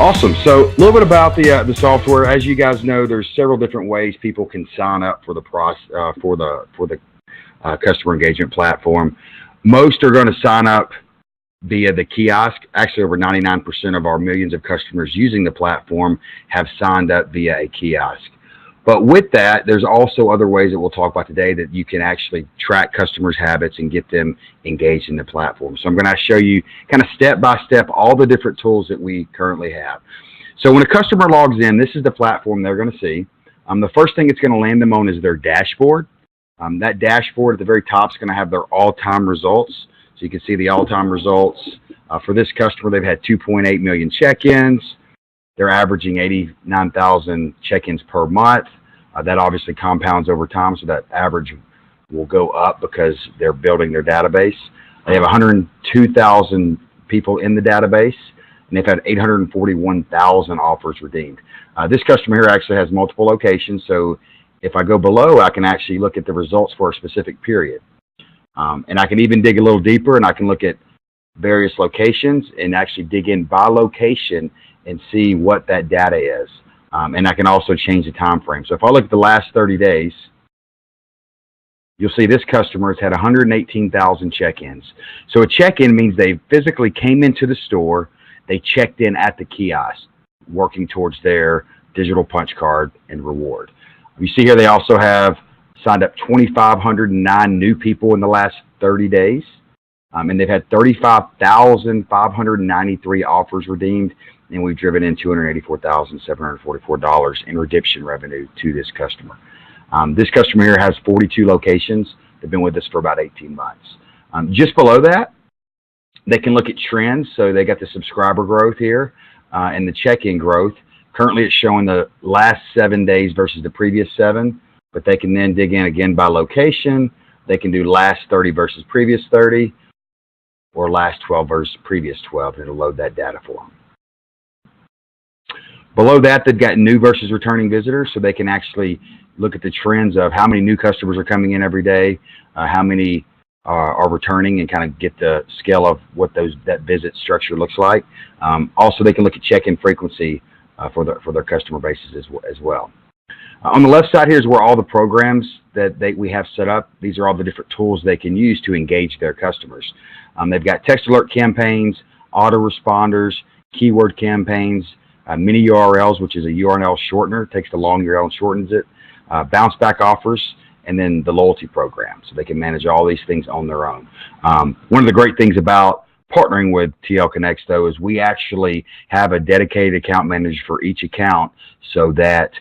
Awesome. So a little bit about the software. As you guys know, there's several different ways people can sign up for the customer engagement platform. Most are going to sign up via the kiosk. Actually, over 99% of our millions of customers using the platform have signed up via a kiosk. But with that, there's also other ways that we'll talk about today that you can actually track customers' habits and get them engaged in the platform. So I'm going to show you kind of step by step all the different tools that we currently have. So when a customer logs in, this is the platform they're going to see. The first thing it's going to land them on is their dashboard. That dashboard at the very top is going to have their all-time results. So you can see the all-time results. For this customer, they've had 2.8 million check-ins. They're averaging 89,000 check-ins per month. That obviously compounds over time, so that average will go up because they're building their database. They have 102,000 people in the database, and they've had 841,000 offers redeemed. This customer here actually has multiple locations, so if I go below, I can actually look at the results for a specific period. And I can even dig a little deeper, and I can look at various locations and actually dig in by location and see what that data is. And I can also change the time frame. So if I look at the last 30 days, you'll see this customer has had 118,000 check-ins. So a check-in means they physically came into the store, they checked in at the kiosk, working towards their digital punch card and reward. You see here they also have signed up 2,509 new people in the last 30 days. And they've had 35,593 offers redeemed, and we've driven in $284,744 in redemption revenue to this customer. This customer here has 42 locations. They've been with us for about 18 months. Just below that, they can look at trends. So they got the subscriber growth here and the check-in growth. Currently, it's showing the last 7 days versus the previous 7, but they can then dig in again by location. They can do last 30 versus previous 30, or last 12 versus previous 12, and it'll load that data for them. Below that, they've got new versus returning visitors, so they can actually look at the trends of how many new customers are coming in every day, how many are returning, and kind of get the scale of what that visit structure looks like. Also, they can look at check-in frequency for their customer bases as well. On the left side here is where all the programs that we have set up. These are all the different tools they can use to engage their customers. They've got text alert campaigns, autoresponders, keyword campaigns, mini URLs, which is a URL shortener, takes the long URL and shortens it, bounce back offers, and then the loyalty program. So they can manage all these things on their own. One of the great things about partnering with TL Connects, though, is we actually have a dedicated account manager for each account so that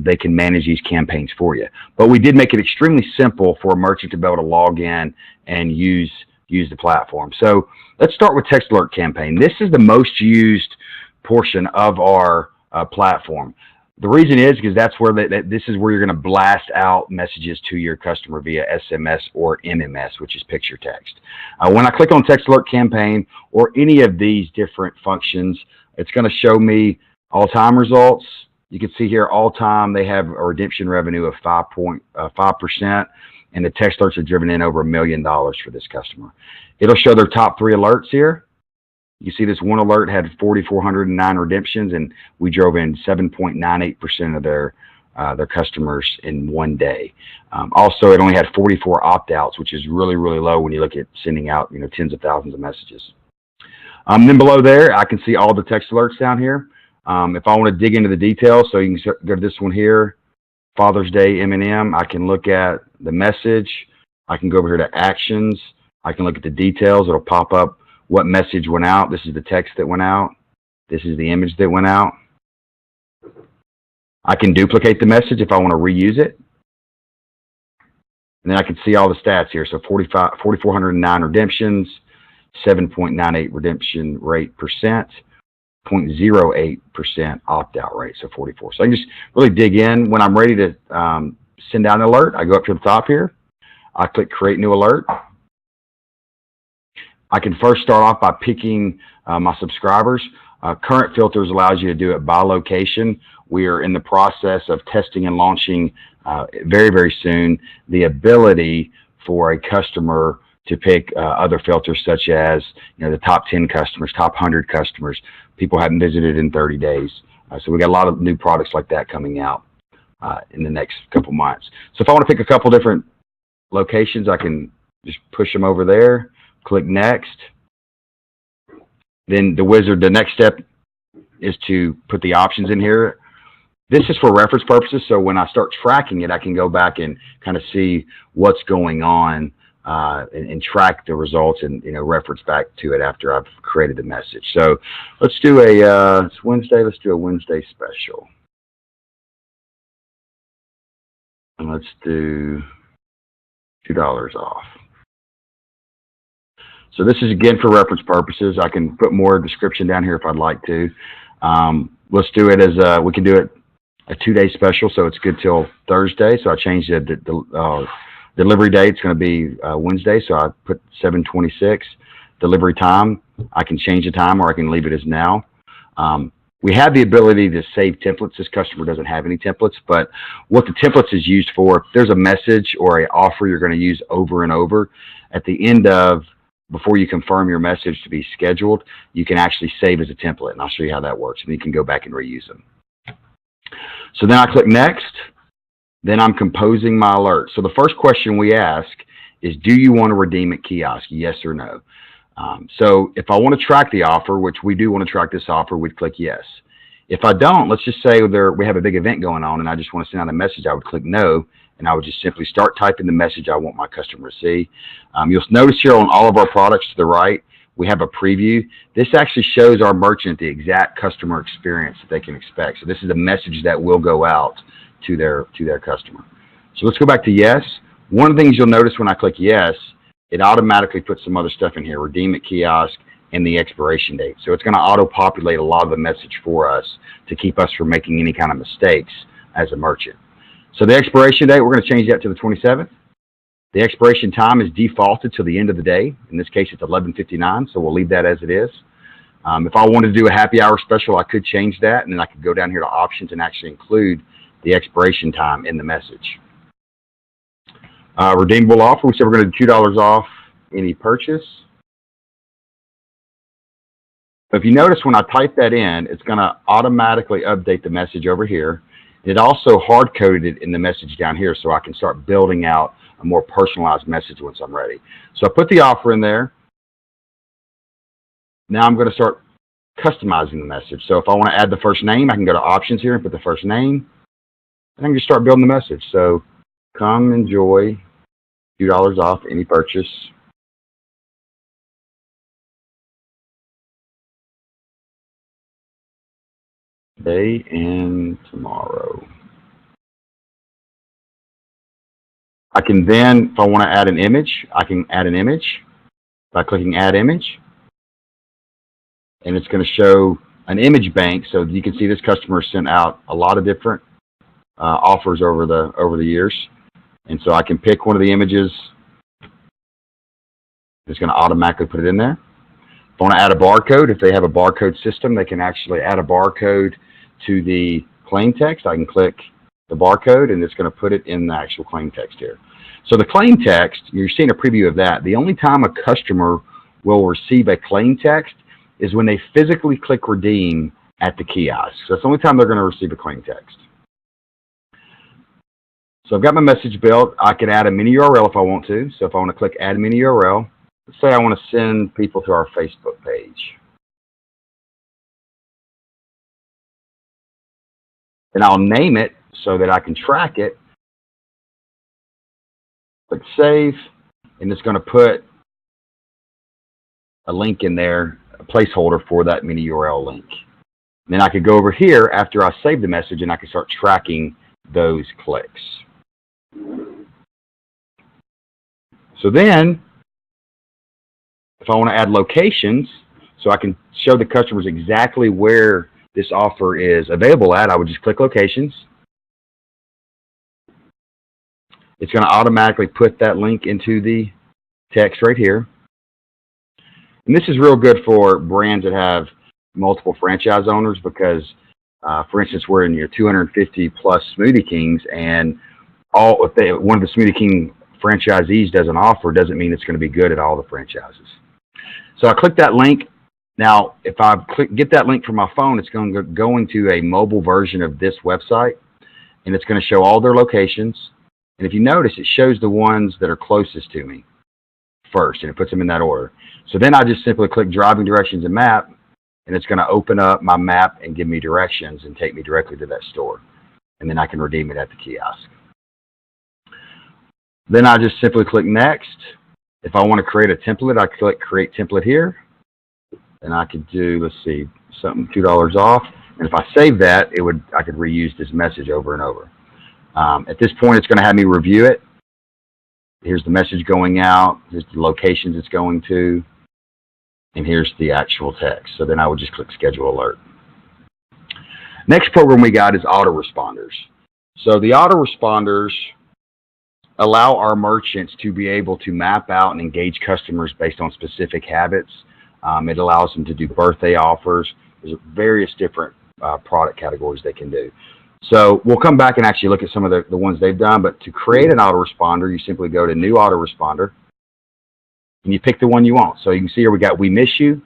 they can manage these campaigns for you. But we did make it extremely simple for a merchant to be able to log in and use the platform. So let's start with text alert campaign. This is the most used portion of our platform. The reason is because that's where this is where you're going to blast out messages to your customer via SMS or MMS, which is picture text. When I click on text alert campaign or any of these different functions, it's going to show me all-time results. You can see here all-time they have a redemption revenue of 5%, and the text alerts have driven in over $1 million for this customer. It'll show their top 3 alerts here. You see this one alert had 4,409 redemptions, and we drove in 7.98% of their customers in one day. Also, it only had 44 opt-outs, which is really, really low when you look at sending out tens of thousands of messages. Then below there, I can see all the text alerts down here. If I want to dig into the details, so you can go to this one here, Father's Day M&M. I can look at the message. I can go over here to actions. I can look at the details. It'll pop up what message went out. This is the text that went out. This is the image that went out. I can duplicate the message if I want to reuse it. And then I can see all the stats here. So 4,409 redemptions, 7.98 redemption rate percent, 0.08% opt-out rate, so 44. So I can just really dig in. When I'm ready to send out an alert, I go up to the top here. I click Create New Alert. I can first start off by picking my subscribers. Current filters allows you to do it by location. We are in the process of testing and launching very, very soon the ability for a customer to pick other filters such as, the top 10 customers, top 100 customers, people haven't visited in 30 days. So we got a lot of new products like that coming out in the next couple months. So if I want to pick a couple different locations, I can just push them over there, click next. Then the next step is to put the options in here. This is for reference purposes, so when I start tracking it, I can go back and kind of see what's going on and track the results and reference back to it after I've created the message. So let's do it's Wednesday. Let's do a Wednesday special, and let's do $2 off. So this is again for reference purposes. I can put more description down here if I'd like to. Let's do it as we can do it a 2-day special, so it's good till Thursday. So I changed the delivery date. It's going to be Wednesday, so I put 7/26. Delivery time, I can change the time or I can leave it as now. We have the ability to save templates. This customer doesn't have any templates, but what the templates is used for, if there's a message or an offer you're going to use over and over, at the end of, before you confirm your message to be scheduled, you can actually save as a template, and I'll show you how that works, and you can go back and reuse them. So then I click next. Then I'm composing my alert. So the first question we ask is, do you want to redeem at kiosk? Yes or no? So if I want to track the offer, which we do want to track this offer, we'd click yes. If I don't, let's just say we have a big event going on and I just want to send out a message, I would click no, and I would just simply start typing the message I want my customer to see. You'll notice here on all of our products to the right, we have a preview. This actually shows our merchant the exact customer experience that they can expect. So this is a message that will go out to their customer. So let's go back to yes. One of the things you'll notice when I click yes, it automatically puts some other stuff in here, redeem at kiosk and the expiration date. So it's going to auto-populate a lot of the message for us to keep us from making any kind of mistakes as a merchant. So the expiration date, we're going to change that to the 27th. The expiration time is defaulted to the end of the day. In this case, it's 11:59, so we'll leave that as it is. If I wanted to do a happy hour special, I could change that, and then I could go down here to options and actually include the expiration time in the message. Redeemable offer, we said we're going to do $2 off any purchase. So if you notice when I type that in, it's going to automatically update the message over here. It also hard-coded it in the message down here so I can start building out a more personalized message once I'm ready. So I put the offer in there. Now I'm going to start customizing the message. So if I want to add the first name, I can go to options here and put the first name. And I can just start building the message. So come enjoy $2 off any purchase. Today and tomorrow. I can then, if I want to add an image, I can add an image by clicking Add Image. And it's going to show an image bank, so you can see this customer sent out a lot of different offers over the years. And so I can pick one of the images. It's going to automatically put it in there. If I want to add a barcode, if they have a barcode system, they can actually add a barcode to the claim text. I can click the barcode and it's going to put it in the actual claim text here. So the claim text, you're seeing a preview of that. The only time a customer will receive a claim text is when they physically click redeem at the kiosk. So that's the only time they're going to receive a claim text. So I've got my message built. I can add a mini URL if I want to. So if I want to click add mini URL, let's say I want to send people to our Facebook page. And I'll name it so that I can track it. Click save, and it's going to put a link in there, a placeholder for that mini URL link. And then I could go over here after I save the message and I can start tracking those clicks. So then, if I want to add locations, so I can show the customers exactly where this offer is available at, I would just click locations. It's going to automatically put that link into the text right here. And this is real good for brands that have multiple franchise owners because, for instance, we're in your 250 plus Smoothie Kings, and one of the Smoothie King franchisees doesn't offer doesn't mean it's going to be good at all the franchises. So I click that link. Now, if I get that link from my phone, it's going to go into a mobile version of this website, and it's going to show all their locations. And if you notice, it shows the ones that are closest to me first, and it puts them in that order. So then I just simply click driving directions and map, and it's going to open up my map and give me directions and take me directly to that store. And then I can redeem it at the kiosk. Then I just simply click next. If I want to create a template, I click create template here. And I could do, let's see, something $2 off. And if I save that, I could reuse this message over and over. At this point, it's going to have me review it. Here's the message going out. Here's the locations it's going to. And here's the actual text. So then I would just click schedule alert. Next program we got is autoresponders. So the autoresponders allow our merchants to be able to map out and engage customers based on specific habits. It allows them to do birthday offers. There's various different product categories they can do. So we'll come back and actually look at some of the ones they've done. But to create an autoresponder, you simply go to New Autoresponder, and you pick the one you want. So you can see here we got We Miss You,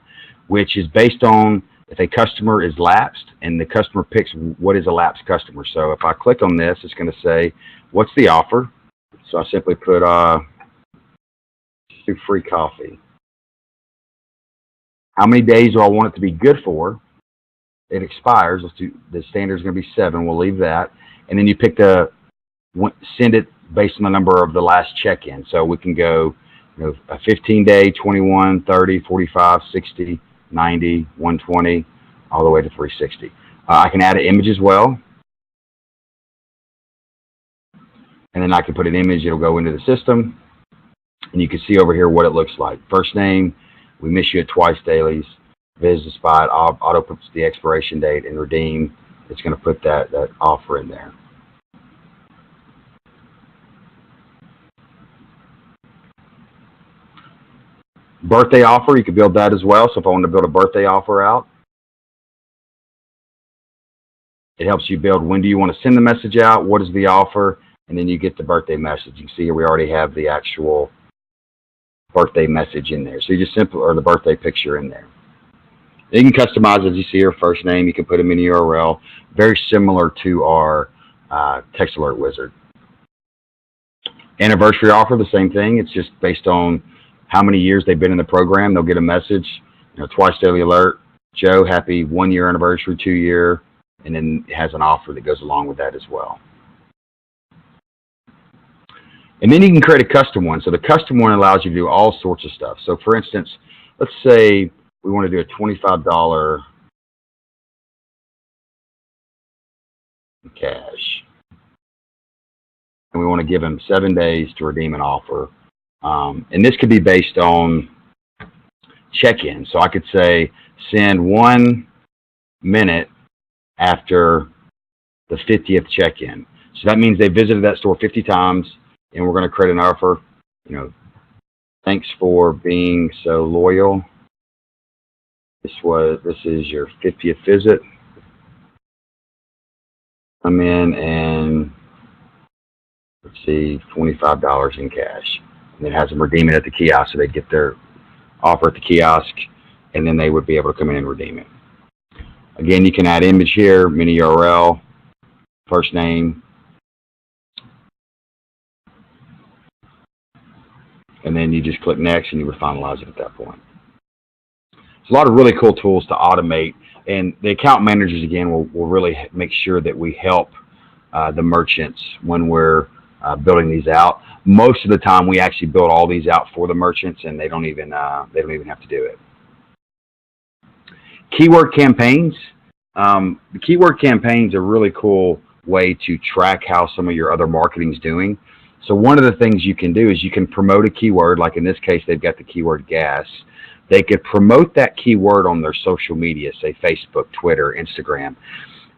which is based on if a customer is lapsed, and the customer picks what is a lapsed customer. So if I click on this, it's going to say, what's the offer? So I simply put do free coffee. How many days do I want it to be good for? It expires. The standard is going to be 7. We'll leave that. And then you pick send it based on the number of the last check-in. So we can go, a 15-day, 21, 30, 45, 60, 90, 120, all the way to 360. I can add an image as well. And then I can put an image. It'll go into the system. And you can see over here what it looks like. First name, We Miss You at Twice Dailies. Visit the spot, auto puts the expiration date, and redeem. It's going to put that offer in there. Birthday offer, you can build that as well. So if I want to build a birthday offer out, it helps you build when do you want to send the message out, what is the offer, and then you get the birthday message. You can see here we already have the actual birthday message in there. So you just or the birthday picture in there. You can customize, as you see here, first name. You can put them in the URL. Very similar to our text alert wizard. Anniversary offer, the same thing. It's just based on how many years they've been in the program. They'll get a message, Twice Daily Alert. Joe, happy 1-year anniversary, 2-year, and then it has an offer that goes along with that as well. And then you can create a custom one. So the custom one allows you to do all sorts of stuff. So for instance, let's say we want to do a $25 cash. And we want to give them 7 days to redeem an offer. And this could be based on check-in. So I could say send 1 minute after the 50th check-in. So that means they visited that store 50 times, and we're going to create an offer. Thanks for being so loyal. This is your 50th visit. Come in and let's see, $25 in cash. And it has them redeem it at the kiosk, so they get their offer at the kiosk, and then they would be able to come in and redeem it. Again, you can add image here, mini URL, first name, and then you just click next, and you would finalize it at that point. There's a lot of really cool tools to automate, and the account managers, again, will really make sure that we help the merchants when we're building these out. Most of the time, we actually build all these out for the merchants, and they don't even have to do it. Keyword campaigns. The keyword campaigns are a really cool way to track how some of your other marketing is doing. So one of the things you can do is you can promote a keyword, like in this case, they've got the keyword gas. They could promote that keyword on their social media, say Facebook, Twitter, Instagram.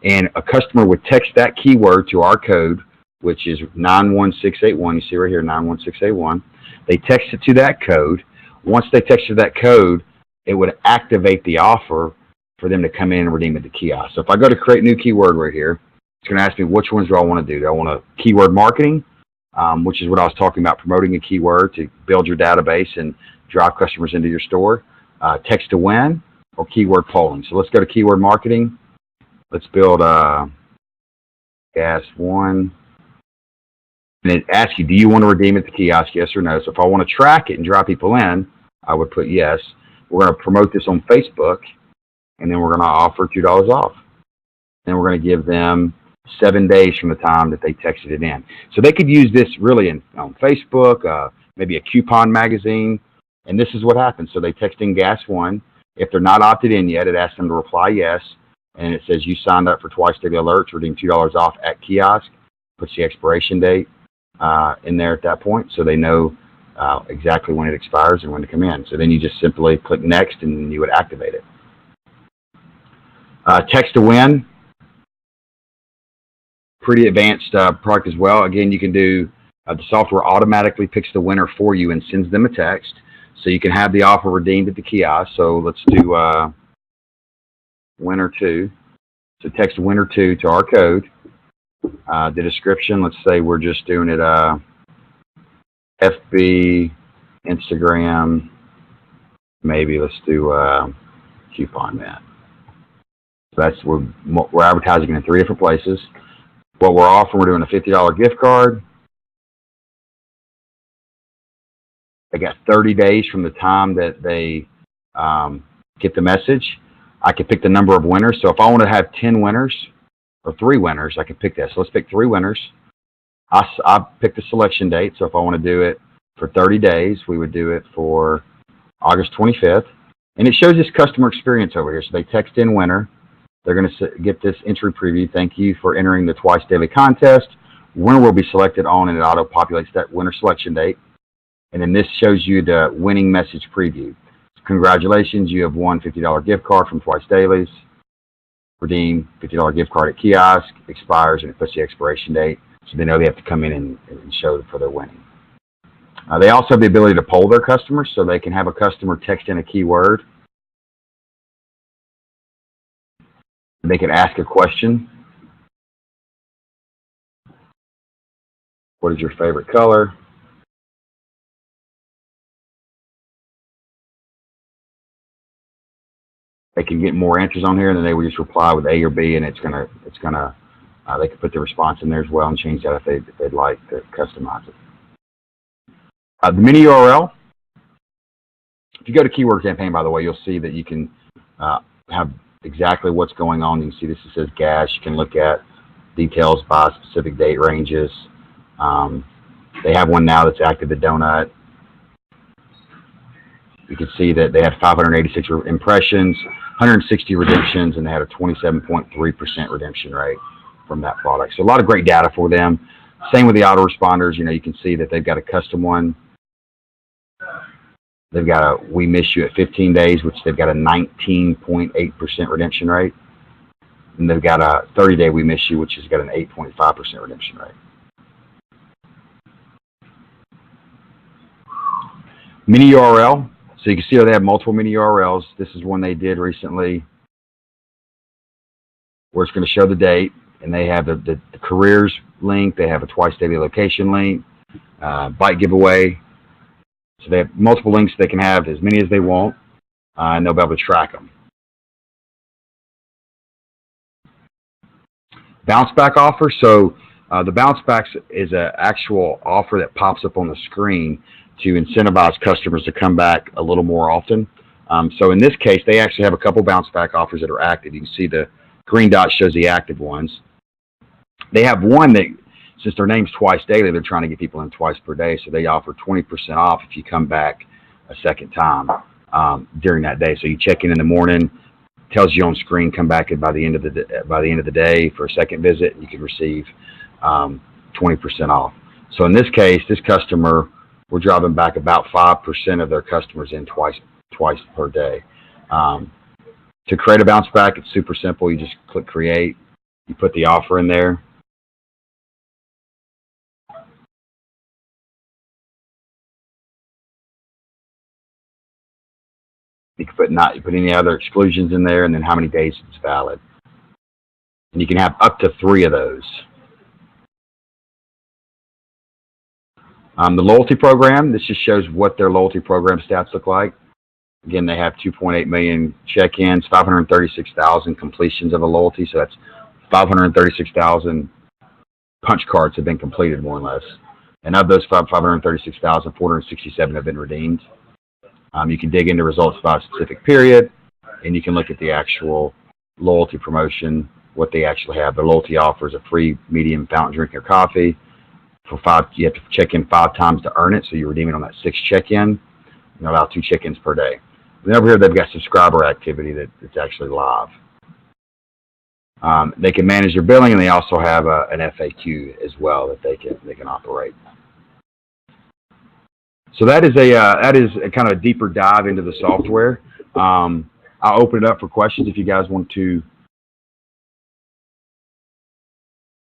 And a customer would text that keyword to our code, which is 91681. You see right here, 91681. They text it to that code. Once they text to that code, it would activate the offer for them to come in and redeem at the kiosk. So if I go to create new keyword right here, it's going to ask me which ones do I want to do. Do I want a keyword marketing? which is what I was talking about, promoting a keyword to build your database and drive customers into your store. Text to win or keyword polling. So let's go to keyword marketing. Let's build gas one. And it asks you, do you want to redeem at the kiosk, yes or no? So if I want to track it and draw people in, I would put yes. We're going to promote this on Facebook, and then we're going to offer $2 off. Then we're going to give them 7 days from the time that they texted it in. So they could use this really on Facebook, maybe a coupon magazine, and this is what happens. So they text in gas one. If they're not opted in yet, it asks them to reply yes, and it says you signed up for twice daily alerts, redeem $2 off at kiosk, puts the expiration date in there at that point, so they know exactly when it expires and when to come in. So then you just simply click next, and you would activate it. Text to win, pretty advanced product as well. Again, you can do the software automatically picks the winner for you and sends them a text, so you can have the offer redeemed at the kiosk. So let's do winner 2. So text winner 2 to our code. The description, let's say we're just doing it FB, Instagram, maybe let's do coupon net. So that's we're advertising in 3 different places. What we're offering, we're doing a $50 gift card. They got 30 days from the time that they get the message. I can pick the number of winners. So if I want to have 10 winners or 3 winners, I can pick that. So let's pick 3 winners. I pick the selection date. So if I want to do it for 30 days, we would do it for August 25th. And it shows this customer experience over here. So they text in winner. They're going to get this entry preview. Thank you for entering the twice daily contest. Winner will be selected on, and it auto-populates that winner selection date. And then this shows you the winning message preview. Congratulations, you have won $50 gift card from Twice Dailies. Redeem $50 gift card at kiosk, expires, and it puts the expiration date. So they know they have to come in and show for their winning. They also have the ability to poll their customers, so they can have a customer text in a keyword. They can ask a question. What is your favorite color? They can get more answers on here, and then they would just reply with A or B, and it's gonna they can put the response in there as well and change that if they'd like to customize it. The mini URL. If you go to Keyword Campaign, by the way, you'll see that you can have exactly what's going on. You can see this, it says gas. You can look at details by specific date ranges. They have one now that's active at Donut. You can see that they had 586 impressions, 160 redemptions, and they had a 27.3% redemption rate from that product. So a lot of great data for them. Same with the autoresponders. You know, you can see that they've got a custom one. They've got a we miss you at 15 days, which they've got a 19.8% redemption rate. And they've got a 30-day we miss you, which has got an 8.5% redemption rate. Mini URL. So you can see how they have multiple mini URLs. This is one they did recently where it's going to show the date, and they have the careers link. They have a twice daily location link, bike giveaway. So they have multiple links. They can have as many as they want, and they'll be able to track them. Bounce back offer. So the bounce backs is an actual offer that pops up on the screen to incentivize customers to come back a little more often. So in this case, they actually have a couple bounce back offers that are active. You can see the green dot shows the active ones. They have one that, since their name's Twice Daily, they're trying to get people in twice per day. So they offer 20% off if you come back a second time during that day. So you check in the morning, tells you on screen, come back by the end of the day for a second visit, and you can receive 20% off. So in this case, this customer, we're driving back about 5% of their customers in twice per day. To create a bounce back, it's super simple. You just click create. You put the offer in there. You can put any other exclusions in there, and then how many days it's valid. And you can have up to 3 of those. The loyalty program, this just shows what their loyalty program stats look like. Again, they have 2.8 million check-ins, 536,000 completions of a loyalty, so that's 536,000 punch cards have been completed, more or less. And of those 536,000, 467 have been redeemed. You can dig into results by a specific period, and you can look at the actual loyalty promotion, what they actually have. Their loyalty offers a free medium fountain drink or coffee. You have to check in 5 times to earn it, so you redeem it on that 6th check-in. You allow 2 check-ins per day. And over here, they've got subscriber activity that's actually live. They can manage their billing, and they also have an FAQ as well that they can operate. So that is a kind of a deeper dive into the software. I'll open it up for questions if you guys want to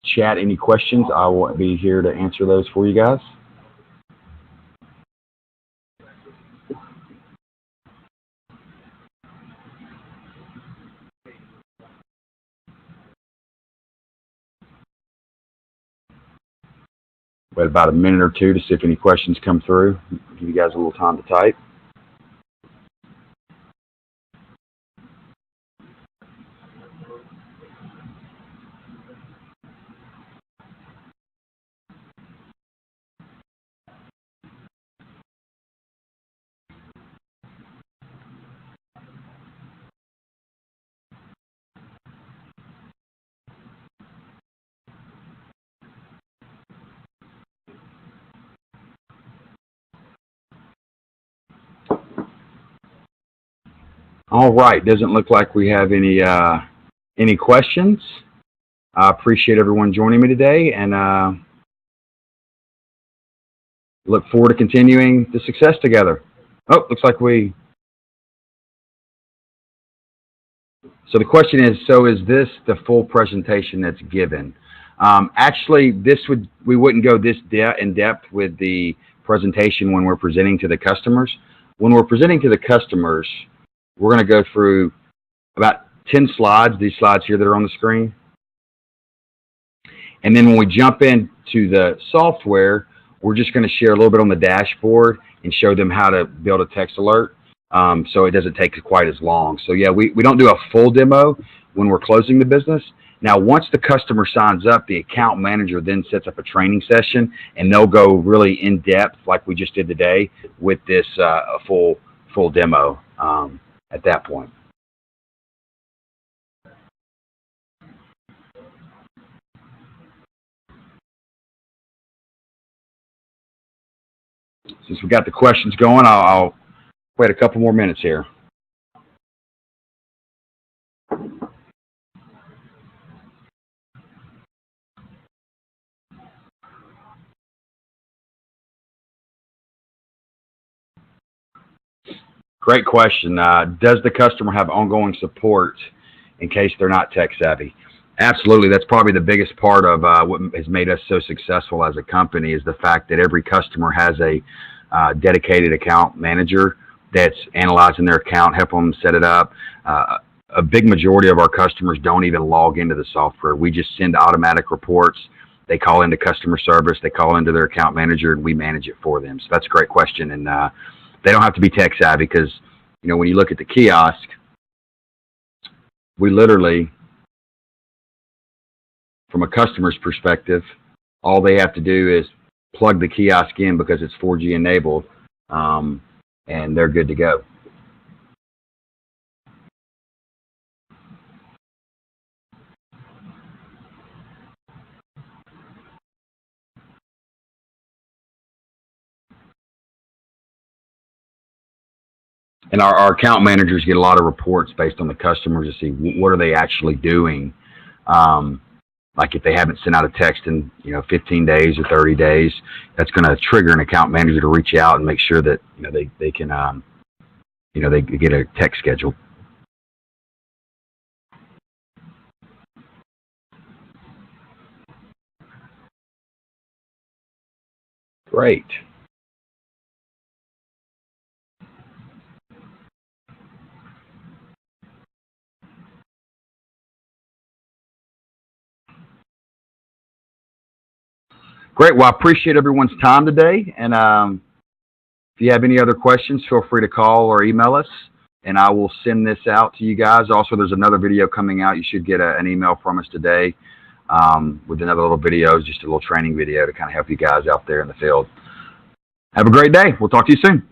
chat any questions. I will be here to answer those for you guys. Wait about a minute or two to see if any questions come through. Give you guys a little time to type. All right, doesn't look like we have any questions. I appreciate everyone joining me today, and look forward to continuing the success together. Oh, looks like so the question is, so is this the full presentation that's given? Actually, we wouldn't go this in depth with the presentation when we're presenting to the customers. When we're presenting to the customers, we're going to go through about 10 slides, these slides here that are on the screen. And then when we jump into the software, we're just going to share a little bit on the dashboard and show them how to build a text alert, so it doesn't take quite as long. So yeah, we don't do a full demo when we're closing the business. Now, once the customer signs up, the account manager then sets up a training session, and they'll go really in depth, like we just did today, with this a full demo at that point. Since we got the questions going, I'll wait a couple more minutes here. Great question. Does the customer have ongoing support in case they're not tech savvy? Absolutely. That's probably the biggest part of what has made us so successful as a company, is the fact that every customer has a dedicated account manager that's analyzing their account, helping them set it up. A big majority of our customers don't even log into the software. We just send automatic reports. They call into customer service. They call into their account manager, and we manage it for them. So that's a great question. And they don't have to be tech savvy, because, you know, when you look at the kiosk, we literally, from a customer's perspective, all they have to do is plug the kiosk in because it's 4G enabled, and they're good to go. And our account managers get a lot of reports based on the customers to see what are they actually doing. Like if they haven't sent out a text in 15 days or 30 days, that's going to trigger an account manager to reach out and make sure that they can they get a text scheduled. Great. Great. Well, I appreciate everyone's time today. And if you have any other questions, feel free to call or email us, and I will send this out to you guys. Also, there's another video coming out. You should get an email from us today with another little video, just a little training video to kind of help you guys out there in the field. Have a great day. We'll talk to you soon.